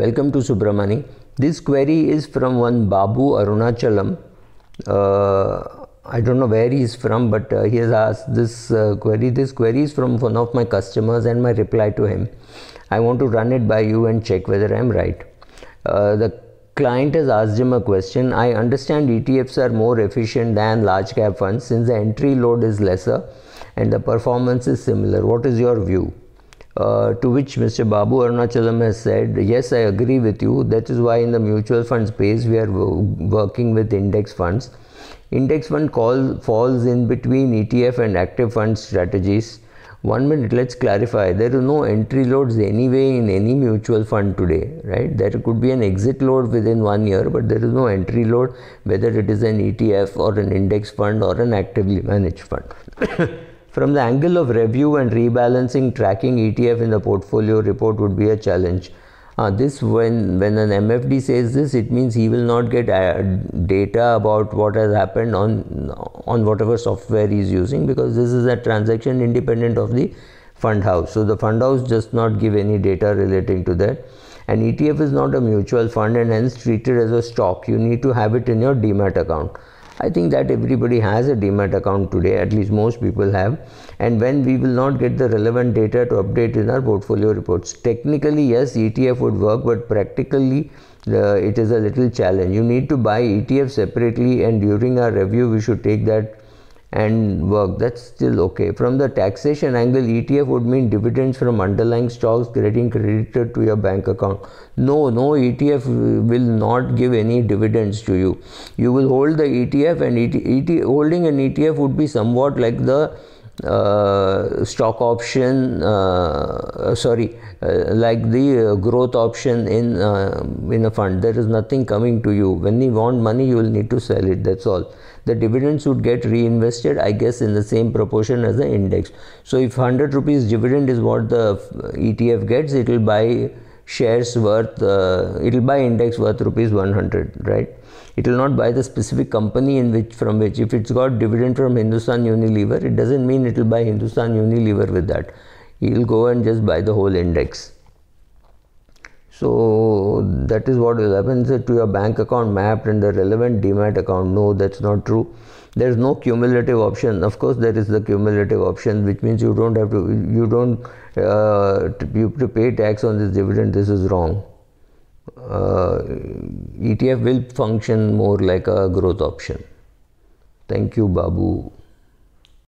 Welcome to Subramani. This query is from one Babu Arunachalam. I don't know where he is from, but he has asked this query. This query is from one of my customers and my reply to him. I want to run it by you and check whether I am right. The client has asked him a question. I understand ETFs are more efficient than large cap funds since the entry load is lesser and the performance is similar. What is your view? To which Mr. Babu Arunachalam has said, yes, I agree with you. That is why in the mutual fund space we are working with index funds. Index fund falls in between ETF and active fund strategies. 1 minute, let's clarify. There is no entry loads anyway in any mutual fund today, right? There could be an exit load within 1 year, but there is no entry load, whether it is an ETF or an index fund or an actively managed fund. From the angle of review and rebalancing, tracking ETF in the portfolio report would be a challenge. When an MFD says this, it means he will not get data about what has happened on whatever software he is using, because this is a transaction independent of the fund house. So the fund house does not give any data relating to that. An ETF is not a mutual fund and hence treated as a stock. You need to have it in your demat account. I think that everybody has a demat account today, at least most people have, and when we will not get the relevant data to update in our portfolio reports. Technically, yes, ETF would work, but practically it is a little challenge. You need to buy ETF separately, and during our review we should take that and work. That's still okay. From the taxation angle, ETF would mean dividends from underlying stocks getting credited to your bank account. No ETF will not give any dividends to you. You will hold the ETF, and holding an ETF would be somewhat like the stock option, like the growth option in a fund. There is nothing coming to you. When you want money, you will need to sell it. That's all. The dividends would get reinvested, I guess, in the same proportion as the index. So if 100 rupees dividend is what the ETF gets, it will buy shares worth, it will buy index worth rupees 100, right? It will not buy the specific company from which. If it's got dividend from Hindustan Unilever, it doesn't mean it will buy Hindustan Unilever with that. He will go and just buy the whole index. So that is what will happen to your bank account mapped and the relevant demat account. No, that's not true. There is no cumulative option. Of course, there is the cumulative option, which means you don't have to, you have to pay tax on this dividend. This is wrong. ETF will function more like a growth option. Thank you, Babu.